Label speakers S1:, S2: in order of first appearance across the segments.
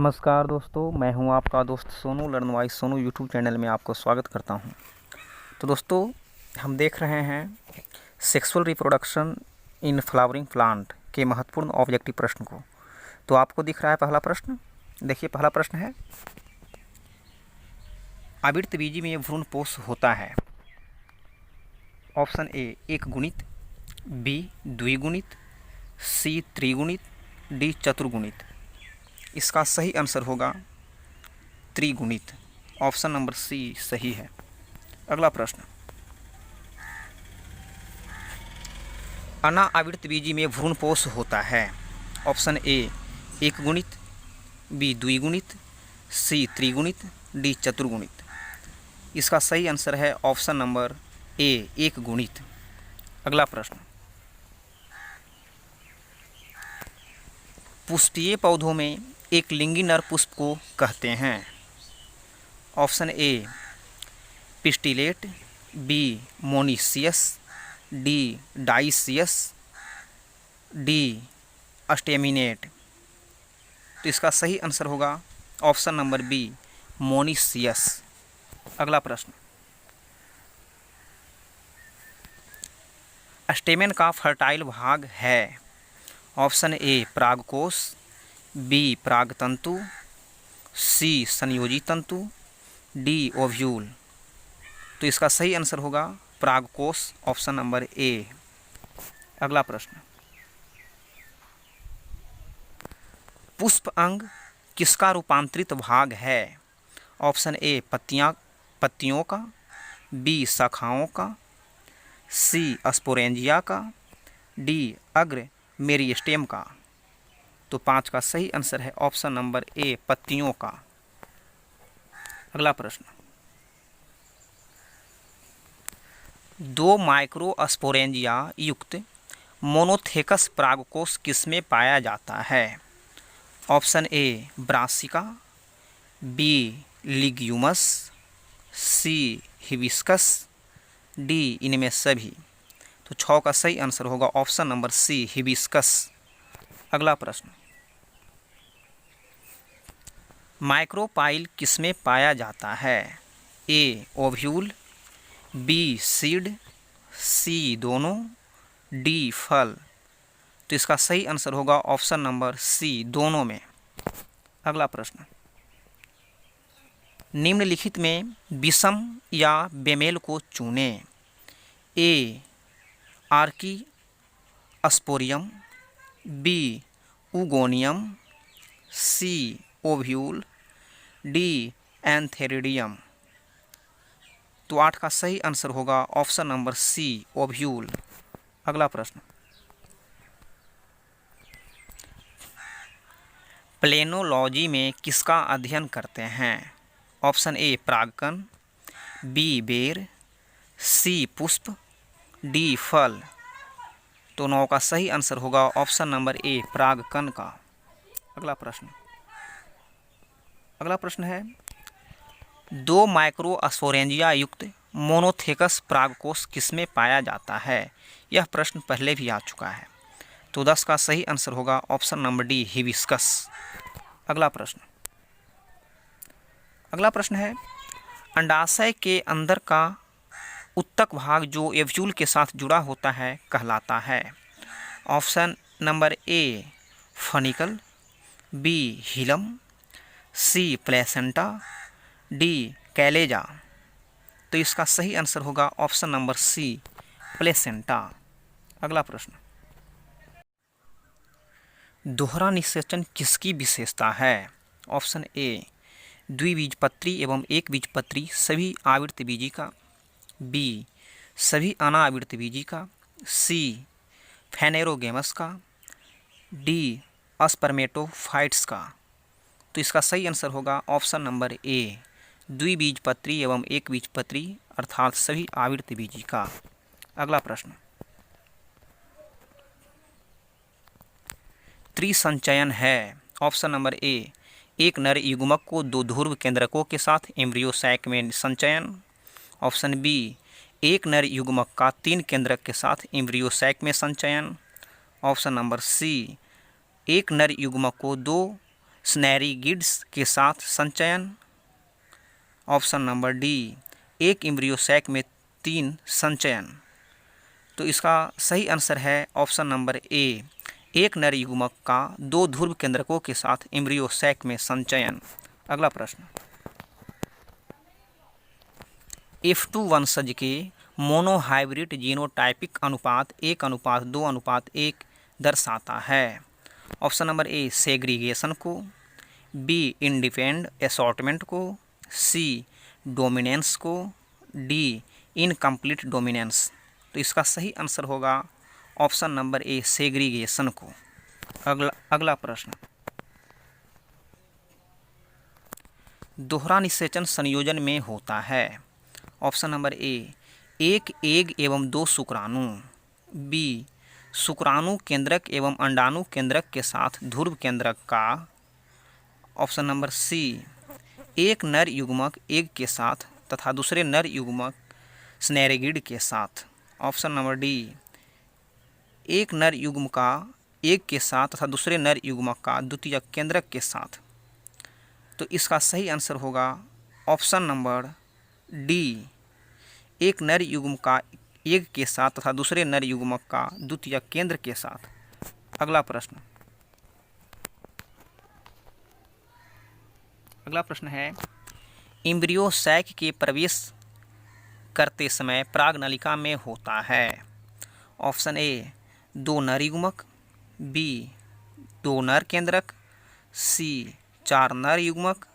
S1: नमस्कार दोस्तों, मैं हूं आपका दोस्त Sonu learn wise Sonu YouTube channel में आपको स्वागत करता हूं। तो दोस्तों, हम देख रहे हैं sexual reproduction in flowering plant के महत्वपूर्ण ऑब्जेक्टिव प्रश्न को। तो आपको दिख रहा है पहला प्रश्न। देखिए, पहला प्रश्न है, आवृतबीजी में भ्रूणपोष होता है। ऑप्शन ए एक गुणित, बी द्विगुणित, सी त्रिगुणित, डी चतुर्गुणित। इसका सही आंसर होगा त्रिगुणित। ऑप्शन नंबर सी सही है। अगला प्रश्न, अनावृतबीजी में भ्रूणपोष होता है। ऑप्शन ए एक गुणित, बी द्विगुणित, सी त्रिगुणित, डी चतुर्गुणित। इसका सही आंसर है ऑप्शन नंबर ए एक गुणित। अगला प्रश्न, पुष्पीय पौधों में एक लिंगी नर पुष्प को कहते हैं। Option A pistillate, B monoecious, D dioecious, D staminate. तो इसका सही आंसर होगा ऑप्शन नंबर बी मोनीसियस। अगला प्रश्न, स्टेमेन का फर्टाइल भाग है। ऑप्शन ए परागकोश, बी परागतंतु, सी संयोजी तंतु, डी ओव्यूल। तो इसका सही आंसर होगा परागकोश। ऑप्शन नंबर ए। अगला प्रश्न, पुष्प अंग किसका रूपांतरित भाग है। ऑप्शन ए पत्तियों का, बी शाखाओं का, सी स्पोरेंजिया का, डी अग्र मेरिस्टेम का। तो 5 का सही आंसर है ऑप्शन नंबर ए पत्तियों का। अगला प्रश्न, 2 माइक्रोस्पोरेंजिया युक्त मोनोथेकस परागकोश किसमें पाया जाता है। Option A brassica, B legumes, C hibiscus, D इनमें सभी। तो 6 का सही आंसर होगा ऑप्शन नंबर सी हिबिस्कस। अगला प्रश्न, माइक्रोपाइल किसमें पाया जाता है। ए ओव्यूल, बी सीड, सी दोनों, डी फल। तो इसका सही आंसर होगा ऑप्शन नंबर सी दोनों में। अगला प्रश्न, निम्नलिखित में विषम या बेमेल को चुनें। ए आर्की अस्पोरियम, बी उगोनियम, सी ओव्यूल, डी एंथेरिडियम। तो 8 का सही आंसर होगा ऑप्शन नंबर सी ओव्यूल। अगला प्रश्न, प्लेनोलॉजी में किसका अध्ययन करते हैं। ऑप्शन ए परागकण, बी बेर, सी पुष्प, डी फल। तो 9 का सही आंसर होगा ऑप्शन नंबर ए परागकण का। अगला प्रश्न है, 2 माइक्रोस्पोरेंजिया युक्त मोनोथेकस परागकोश किसमें पाया जाता है। यह प्रश्न पहले भी आ चुका है। तो 10 का सही आंसर होगा ऑप्शन नंबर डी हिबिस्कस। अगला प्रश्न है, अंडाशय के अंदर का उत्तक भाग जो ओव्यूल के साथ जुड़ा होता है कहलाता है। Option number A funicle, B hilum, C placenta, D chalaza. तो इसका सही आंसर होगा ऑप्शन नंबर सी प्लेसेंटा। अगला प्रश्न, दोहरा निषेचन किसकी विशेषता है। ऑप्शन ए द्विबीजपत्री एवं एक बीजपत्री सभी आवृतबीजी का, बी सभी अनावृतबीजी का, सी फेनेरोगेमस का, डी स्पर्मेटोफाइट्स का। तो इसका सही आंसर होगा ऑप्शन नंबर ए द्विबीजपत्री एवं एक बीजपत्री अर्थात सभी आवृतबीजी का। अगला प्रश्न, त्रिसंचयन है। ऑप्शन नंबर ए एक नर युग्मक को 2 ध्रुव केंद्रकों के साथ एम्ब्रियो सैक में संचयन। ऑप्शन बी एक नर युग्मक का 3 केंद्रक के साथ एम्ब्रियो सैक में संचयन। ऑप्शन नंबर सी एक नर युग्मक को 2 स्नेरिगिड्स के साथ संचयन। ऑप्शन नंबर डी, एक एम्ब्रियो सैक में 3 संचयन। तो इसका सही आंसर है ऑप्शन नंबर ए, एक नर युग्मक का 2 ध्रुव केंद्रकों के साथ एम्ब्रियो सैक में संचयन। अगला प्रश्न, F2 वंशज के मोनोहाइब्रिड जीनोटाइपिक अनुपात 1:2:1 दर्शाता है। ऑप्शन नंबर ए, सेग्रीगेशन को, बी, इंडिपेंडेंट असॉर्टमेंट को, सी, डोमिनेंस को, डी, इनकम्प्लीट डोमिनेंस। तो इसका सही आंसर होगा ऑप्शन नंबर ए, सेग्रीगेशन को। अगला प्रश्न, दोहरा निषेचन संयोजन में होता है। ऑप्शन नंबर ए, एक एग एवं 2 शुक्राणु, बी, शुक्राणु केंद्रक एवं अंडाणु केंद्रक के साथ ध्रुव केंद्रक का, ऑप्शन नंबर सी, एक नर युग्मक एग के साथ तथा दूसरे नर युग्मक स्नेरिगिड के साथ, ऑप्शन नंबर डी, एक नर युग्म का एग के साथ तथा दूसरे नर युग्मक का द्वितीयक केंद्रक के साथ। तो इसका सही आंसर होगा ऑप्शन नंबर डी, एक नर युग्म का एग के साथ तथा दूसरे नर युग्मक का द्वितीयक केंद्र के साथ। अगला प्रश्न है, एम्ब्रियो सैक के प्रवेश करते समय प्रागनलिका में होता है। ऑप्शन ए, 2 नर युग्मक, बी, 2 नर केंद्रक, सी, 4 नर युग्मक,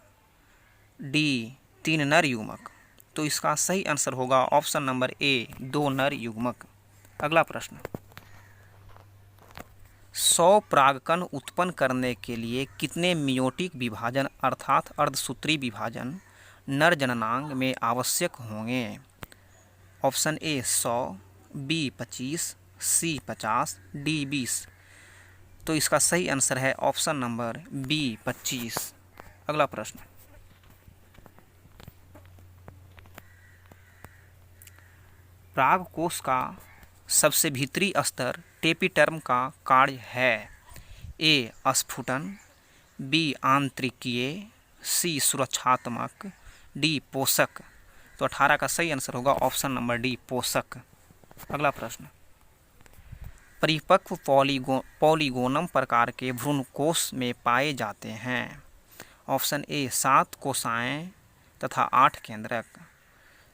S1: डी, 3 नर युग्मक। तो इसका सही आंसर होगा ऑप्शन नंबर ए, 2 नर युग्मक। अगला प्रश्न, 100 परागकण उत्पन्न करने के लिए कितने मियोटिक विभाजन अर्थात अर्धसूत्री विभाजन नर जननांग में आवश्यक होंगे। Option A 100, B 25, C 50, D 20। तो इसका सही आंसर है ऑप्शन नंबर बी 25। अगला प्रश्न, परागकोश का सबसे भीतरी स्तर टेपिटर्म का कार्य है। ए स्फुटन, बी आंतरिकीय, सी सुरक्षात्मक, डी पोषक। तो 18 का सही आंसर होगा ऑप्शन नंबर डी पोषक। अगला प्रश्न, परिपक्व पॉलीगोनम प्रकार के भ्रूणकोश में पाए जाते हैं। ऑप्शन ए 7 कोशिकाएं तथा 8 केंद्रक,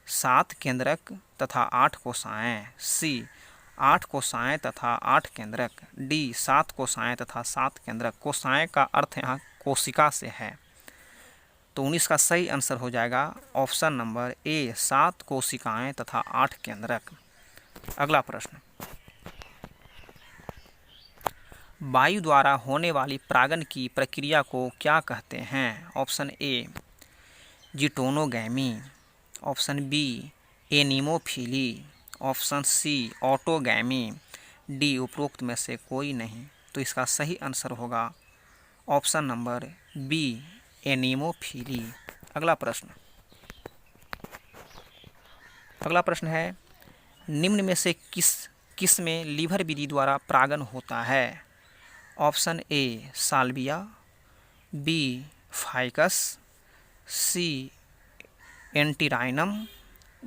S1: 7 केंद्रक तथा 8 कोशिकाएं, सी 8 कोशिकाएं तथा 8 केंद्रक, डी 7 कोशिकाएं तथा 7 केंद्रक। कोशिकाएं का अर्थ यहाँ कोशिका से है। तो 19 का सही आंसर हो जाएगा ऑप्शन नंबर ए 7 कोशिकाएं तथा 8 केंद्रक। अगला प्रश्न, वायु द्वारा होने वाली परागन की प्रक्रिया को क्या कहते हैं। Option A geitonogamy, option B anemophily, option C autogamy, D उपरोक्त में से कोई नहीं। तो इसका सही आंसर होगा ऑप्शन नंबर बी एनीमोफिली। अगला प्रश्न है, निम्न में से किस में लीवर विधि द्वारा परागन होता है। Option A salvia, B ficus, C antirrhinum,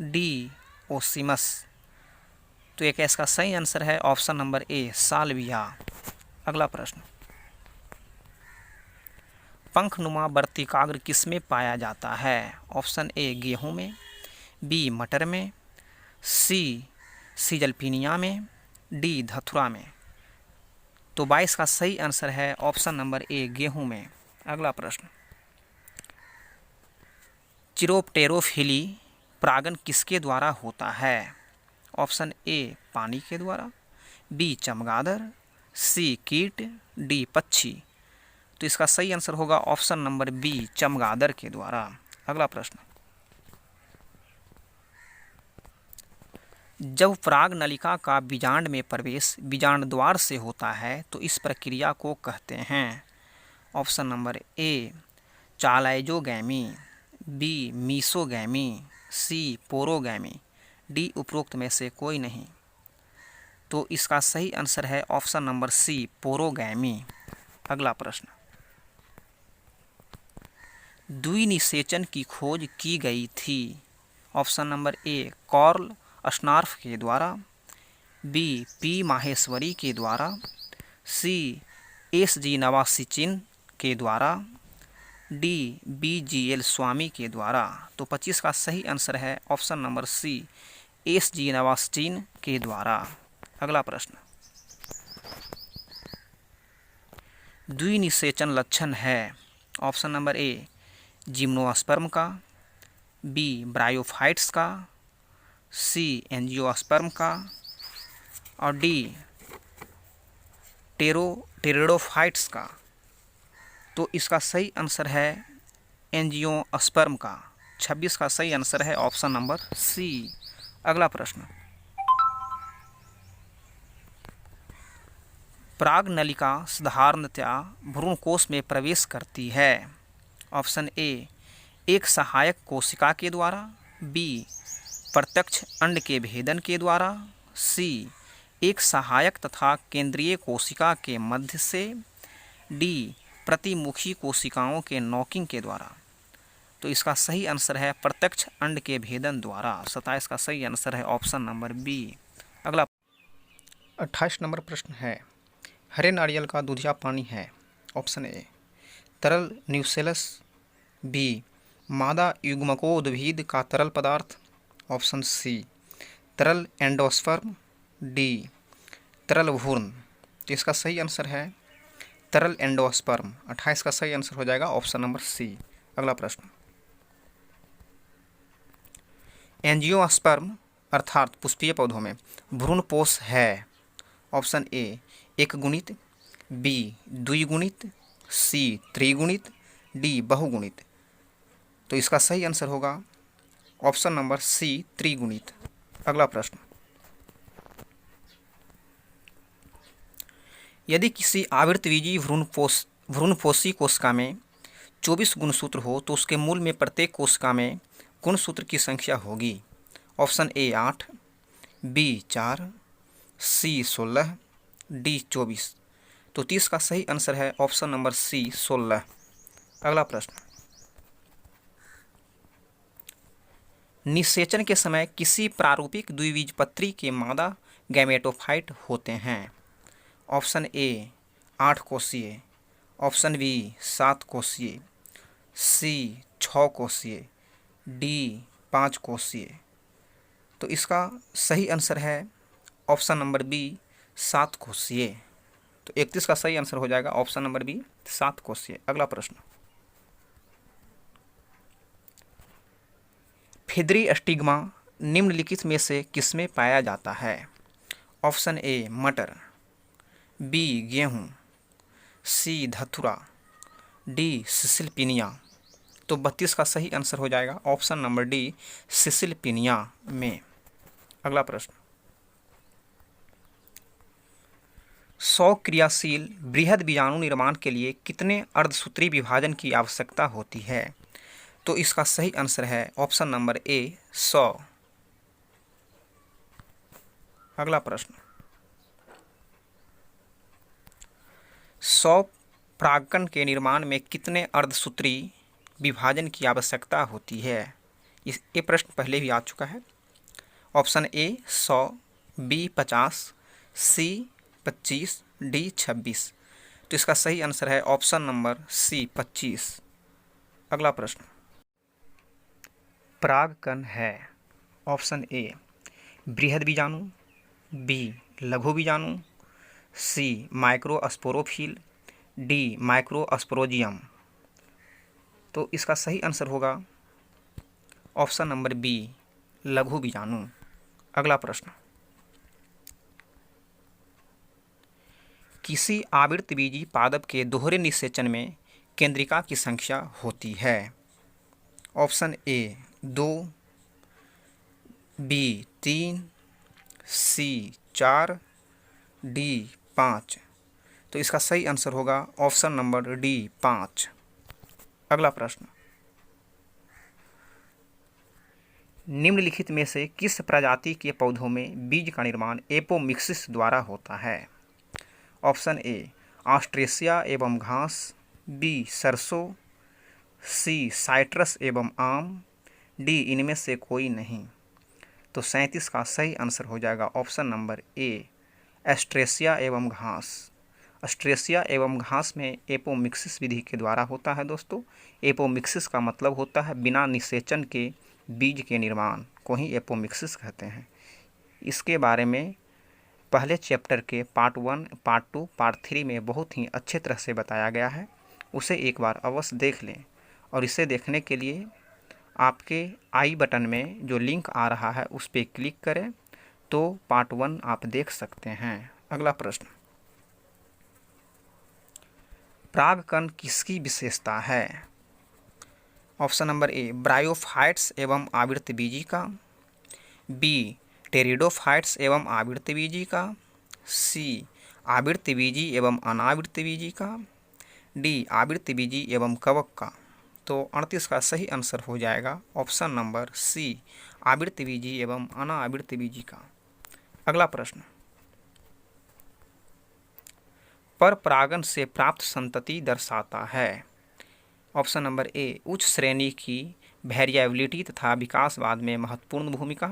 S1: D ocimum. तो एक इसका सही आंसर है ऑप्शन नंबर ए साल्विया। अगला प्रश्न, पंखनुमा वर्तिकाग्र किसमें पाया जाता है। ऑप्शन ए गेहूं में, बी मटर में, सी सीजलपिनिया में, डी धतुरा में। तो 22 का सही आंसर है ऑप्शन नंबर ए गेहूं में। अगला प्रश्न, चिरोप्टेरोफिली परागन किसके द्वारा होता है। ऑप्शन ए पानी के द्वारा, बी चमगादड़, सी कीट, डी पक्षी। तो इसका सही आंसर होगा ऑप्शन नंबर बी चमगादड़ के द्वारा। अगला प्रश्न, जब पराग नलिका का बीजांड में प्रवेश बीजांड द्वार से होता है तो इस प्रक्रिया को कहते हैं। Option number A chalazogamy, B mesogamy, C porogamy, D उपरोक्त में से कोई नहीं। तो इसका सही आंसर है ऑप्शन नंबर सी पोरोगैमी। अगला प्रश्न, द्विनिषेचन की खोज की गई थी? ऑप्शन नंबर ए कार्ल स्नार्फ के द्वारा, बी पी माहेश्वरी के द्वारा, सी एस जी नवासिचिन के द्वारा, D B G L Swamy के द्वारा। तो 25 का सही आंसर है option number C S G Nawaschin के द्वारा। अगला प्रश्न, द्विनिषेचन लक्षण है? ऑप्शन नंबर ए जिम्नोस्पर्म का, बी ब्रायोफाइट्स का, सी एंजियोस्पर्म का और डी टेरिडोफाइट्स का। तो इसका सही आंसर है एंजियोस्पर्म का। 26 का सही आंसर है ऑप्शन नंबर सी। अगला प्रश्न, प्रागनलिका साधारणतया भ्रूणकोश में प्रवेश करती है? ऑप्शन ए एक सहायक कोशिका के द्वारा, बी प्रत्यक्ष अंड के भेदन के द्वारा, सी एक सहायक तथा केंद्रीय कोशिका के मध्य से, डी प्रतिमुखी कोशिकाओं के नॉकिंग के द्वारा। तो इसका सही आंसर है प्रत्यक्ष अंड के भेदन द्वारा। 27 का सही आंसर है ऑप्शन नंबर बी। अगला 28 नंबर प्रश्न है, हरे नारियल का दूधिया पानी है? ऑप्शन ए तरल न्यूसेलस, बी मादा युग्मकोद्भिद का तरल पदार्थ, ऑप्शन सी तरल एंडोस्पर्म, डी तरल भ्रूण। तो इसका सही आंसर है तरल एंडोस्पर्म। 28 का सही आंसर हो जाएगा ऑप्शन नंबर सी। अगला प्रश्न, एंजियोस्पर्म अर्थात पुष्पीय पौधों में भ्रूणपोष है? ऑप्शन ए एक गुणित, बी द्विगुणित, सी त्रिगुणित, डी बहुगुणित। तो इसका सही आंसर होगा ऑप्शन नंबर सी त्रिगुणित। अगला प्रश्न, यदि किसी आवृतबीजी भ्रूणपोषी कोशिका में 24 गुणसूत्र हो तो उसके मूल में प्रत्येक कोशिका में गुणसूत्र की संख्या होगी? Option A 8, B 4, C 16, D 24। तो 30 का सही आंसर है ऑप्शन नंबर सी 16। अगला प्रश्न, निषेचन के समय किसी प्रारूपिक द्विबीजपत्री के मादा गैमेटोफाइट होते हैं? ऑप्शन ए 8 कोषीय, ऑप्शन बी 7 कोषीय, सी 6 कोषीय, डी 5 कोषीय। तो इसका सही आंसर है ऑप्शन नंबर बी 7 कोषीय। तो 31 का सही आंसर हो जाएगा ऑप्शन नंबर बी 7 कोषीय। अगला प्रश्न, फिद्री स्टिग्मा निम्नलिखित में से किसमें पाया जाता है? ऑप्शन ए मटर, बी गेहूँ, सी धतूरा, डी सिसिलपिनिया। तो 32 का सही आंसर हो जाएगा ऑप्शन नंबर डी सिसिलपिनिया में। अगला प्रश्न, 100 क्रियाशील बृहद बीजाणु निर्माण के लिए कितने अर्धसूत्री विभाजन की आवश्यकता होती है? तो इसका सही आंसर है ऑप्शन नंबर ए 100। अगला प्रश्न, 100 परागकण के निर्माण में कितने अर्धसूत्री विभाजन की आवश्यकता होती है? ये प्रश्न पहले भी आ चुका है। Option A 100, B 50, C 25, D 26। तो इसका सही आंसर है ऑप्शन नंबर सी 25। अगला प्रश्न, परागकण है? ऑप्शन ए बृहद बीजाणु, बी लघु बीजाणु, सी माइक्रोस्पोरोफिल, डी माइक्रोस्पोरोजियम। तो इसका सही आंसर होगा ऑप्शन नंबर बी लघु बीजाणु। अगला प्रश्न, किसी आवृतबीजी पादप के दोहरे निषेचन में केंद्रिका की संख्या होती है? Option A 2, B 3, C 4, D 5। तो इसका सही आंसर होगा ऑप्शन नंबर डी 5। अगला प्रश्न, निम्नलिखित में से किस प्रजाति के पौधों में बीज का निर्माण एपोमिक्सिस द्वारा होता है? ऑप्शन ए ऑस्ट्रेसिया एवं घास, बी सरसों, सी साइट्रस एवं आम, डी इनमें से कोई नहीं। तो 37 का सही आंसर हो जाएगा ऑप्शन नंबर ए, एस्ट्रेसिया एवं घास। एस्ट्रेसिया एवं घास में एपोमिक्सिस विधि के द्वारा होता है दोस्तों। एपोमिक्सिस का मतलब होता है बिना निषेचन के बीज के निर्माण को ही एपोमिक्सिस कहते हैं। इसके बारे में पहले चैप्टर के पार्ट 1, पार्ट 2, पार्ट 3 में बहुत ही अच्छे तरह से बताया गया है, उसे एक बार अवश्य देख लें। और इसे देखने के लिए आपके आई बटन में जो लिंक आ रहा है उस पर क्लिक करें तो पार्ट 1 आप देख सकते हैं। अगला प्रश्न, परागकण किसकी विशेषता है? ऑप्शन नंबर ए, ब्रायोफाइट्स एवं आवृतबीजी का, बी टेरिडोफाइट्स एवं आवृतबीजी का, सी आवृतबीजी एवं अनावृतबीजी का, डी आवृतबीजी एवं कवक का। तो 38 का सही आंसर हो जाएगा ऑप्शन नंबर सी, आवृतबीजी एवं अनावृतबीजी का। अगला प्रश्न, पर परागण से प्राप्त संतति दर्शाता है। ऑप्शन नंबर ए, उच्च श्रेणी की वेरिएबिलिटी तथा विकासवाद में महत्वपूर्ण भूमिका,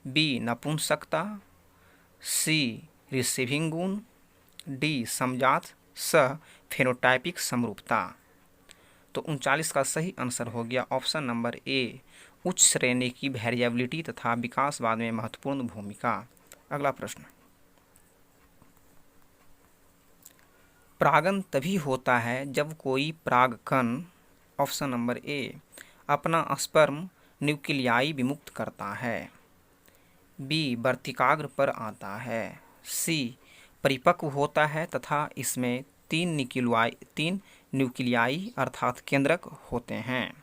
S1: बी नपुंसकता, सी रिसीविंग गुण, डी समजात सह फेनोटाइपिक समरूपता। तो 39 का सही आंसर हो गया ऑप्शन नंबर ए, उच्च श्रेणी की वेरिएबिलिटी तथा विकासवाद में महत्वपूर्ण भूमिका। अगला प्रश्न, परागण तभी होता है जब कोई परागकण, ऑप्शन नंबर ए, अपना स्पर्म न्यूक्लियाई विमुक्त करता है, बी वर्तिकाग्र पर आता है, सी परिपक्व होता है तथा इसमें तीन न्यूक्लियाई अर्थात केंद्रक होते हैं,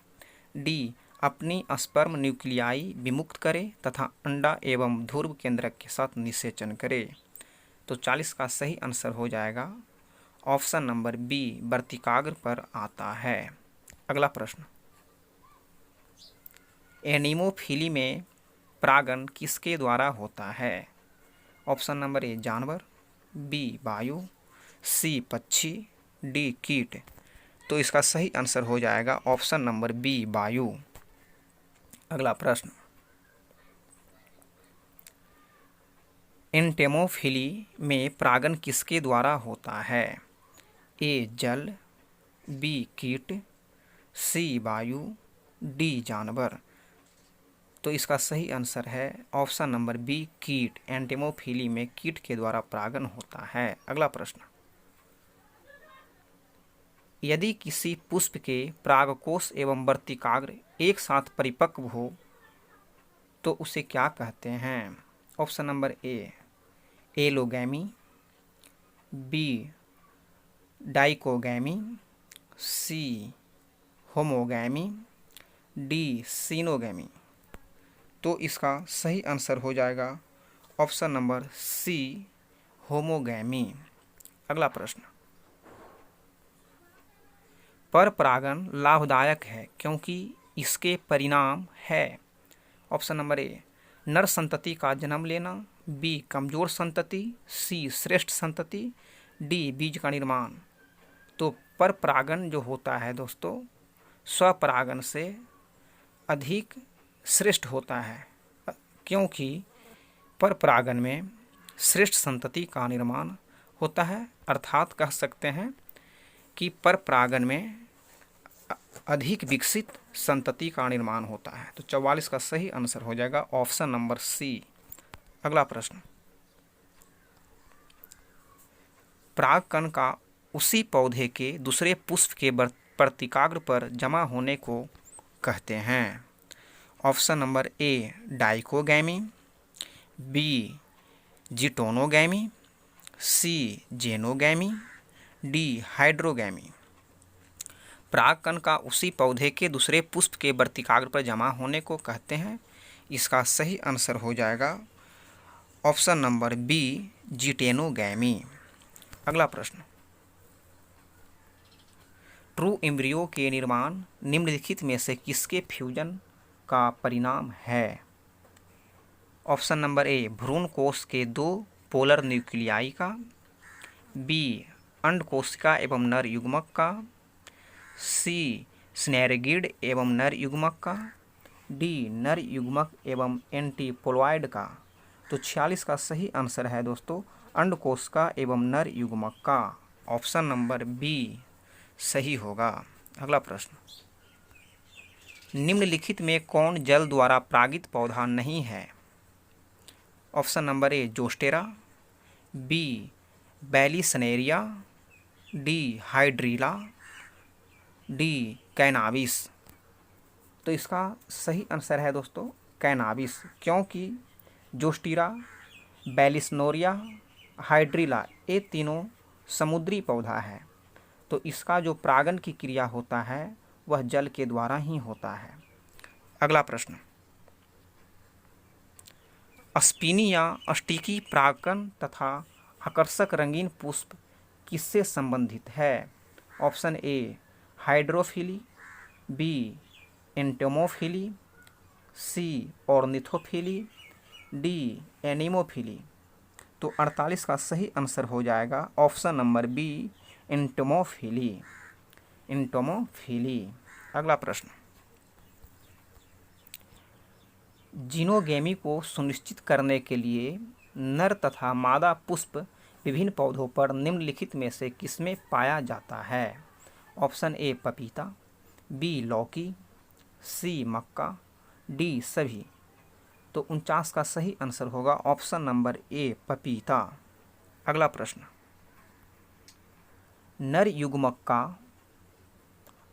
S1: डी अपनी स्पर्म न्यूक्लियाई विमुक्त करे तथा अंडा एवं ध्रुव केंद्रक के साथ निषेचन करे। तो 40 का सही आंसर हो जाएगा ऑप्शन नंबर बी, वर्तिकाग्र पर आता है। अगला प्रश्न, एनीमोफिली में परागण किसके द्वारा होता है? ऑप्शन नंबर ए, जानवर, बी वायु, सी पक्षी, डी कीट। तो इसका सही आंसर हो जाएगा ऑप्शन नंबर बी, वायु। अगला प्रश्न, एंटेमोफिली में परागण किसके द्वारा होता है? ए जल, बी कीट, सी वायु, डी जानवर। तो इसका सही आंसर है ऑप्शन नंबर बी, कीट। एंटेमोफिली में कीट के द्वारा परागण होता है। अगला प्रश्न, यदि किसी पुष्प के परागकोश एवं वर्तिकाग्र एक साथ परिपक्व हो तो उसे क्या कहते हैं? Option number A, allogamy, B dichogamy, C homogamy, D syngamy. तो इसका सही आंसर हो जाएगा ऑप्शन नंबर सी, होमोगैमी। अगला प्रश्न, पर परागण लाभदायक है क्योंकि इसके परिणाम है। ऑप्शन नंबर ए, नर संतति का जन्म लेना, बी कमजोर संतति, सी श्रेष्ठ संतति, डी बीज का निर्माण। तो पर परागण जो होता है दोस्तों, स्वपरागण से अधिक श्रेष्ठ होता है क्योंकि पर परागण में श्रेष्ठ संतति का निर्माण होता है, अर्थात कह सकते हैं कि पर परागण में अधिक विकसित संतति का निर्माण होता है। तो 44 का सही आंसर हो जाएगा ऑप्शन नंबर सी। अगला प्रश्न, परागकण का उसी पौधे के दूसरे पुष्प के वर्तिकाग्र पर जमा होने को कहते हैं। Option number A, dichogamy, B geitonogamy, C xenogamy, D hydrogamy. परागकण का उसी पौधे के दूसरे पुष्प के वर्तिकाग्र पर जमा होने को कहते हैं। इसका सही आंसर हो जाएगा ऑप्शन नंबर बी, जिटेनोगैमी। अगला प्रश्न, ट्रू एम्ब्रियो के निर्माण निम्नलिखित में से किसके फ्यूजन का परिणाम है? ऑप्शन नंबर ए, भ्रूण कोश के 2 पोलर न्यूक्लियाई का, बी अंड कोशिका एवं नर युग्मक का, सी स्नेरगिड एवं नर युग्मक का, डी नर युग्मक एवं एंटीपोलॉइड का। तो 46 का सही आंसर है दोस्तों अंडकोश का एवं नर युग्मक का। ऑप्शन नंबर बी सही होगा। अगला प्रश्न, निम्नलिखित में कौन जल द्वारा परागित पौधा नहीं है? Option number A zostera, B vallisneria, D hydrilla, D cannabis. तो इसका सही आंसर है दोस्तों कैनाबिस, क्योंकि जोस्टीरा, बैलिसनोरिया, हाइड्रीला ये तीनों समुद्री पौधा है, तो इसका जो परागण की क्रिया होता है वह जल के द्वारा ही होता है। अगला प्रश्न, स्पिनी या स्टिकी परागकण तथा आकर्षक रंगीन पुष्प किससे संबंधित है? Option A hydrophily, B entomophily, C ornithophily, D anemophily. तो 48 का सही आंसर हो जाएगा option number B entomophily, entomophily. अगला प्रश्न, जीनोगेमी को सुनिश्चित करने के लिए नर तथा मादा पुष्प विभिन्न पौधों पर निम्नलिखित में से किसमें पाया जाता है? ऑप्शन ए पपीता, बी लौकी, सी मक्का, डी सभी। तो 49 का सही आंसर होगा ऑप्शन नंबर ए पपीता। अगला प्रश्न, नर युग्मक का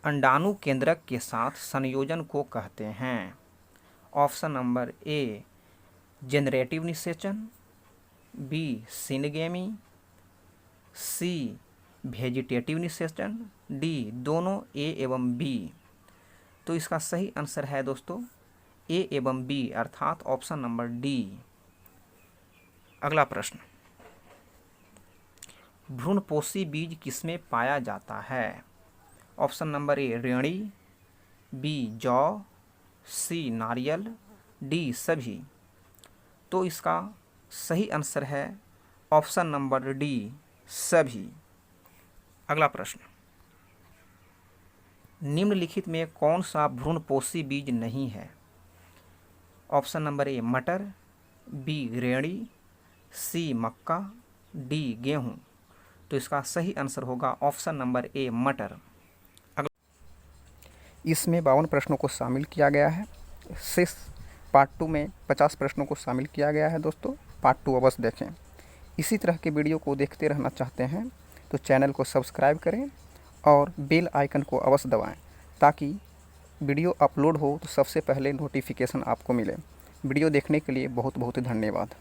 S1: अंडाणु केंद्रक के साथ संयोजन को कहते हैं? ऑप्शन नंबर ए जेनरेटिव निषेचन, बी सिनगेमी, सी वेजिटेटिव निषेचन, डी दोनों ए एवं बी। तो इसका सही आंसर है दोस्तों ए एवं बी अर्थात ऑप्शन नंबर डी। अगला प्रश्न, भ्रूणपोषी बीज किसमें पाया जाता है? ऑप्शन नंबर ए रेंडी, बी जौ, सी नारियल, डी सभी। तो इसका सही आंसर है ऑप्शन नंबर डी सभी। अगला प्रश्न, निम्नलिखित में कौन सा भ्रूणपोषी बीज नहीं है? ऑप्शन नंबर ए मटर, बी रेंडी, सी मक्का, डी गेहूं। तो इसका सही आंसर होगा ऑप्शन नंबर ए मटर। इसमें 52 प्रश्नों को शामिल किया गया है। शेष पार्ट 2 में 50 प्रश्नों को शामिल किया गया है दोस्तों। पार्ट 2 अवश्य देखें। इसी तरह के वीडियो को देखते रहना चाहते हैं तो चैनल को सब्सक्राइब करें और बेल आइकन को अवश्य दबाएं ताकि वीडियो अपलोड हो तो सबसे पहले नोटिफिकेशन आपको मिले। वीडियो देखने के लिए बहुत बहुत धन्यवाद।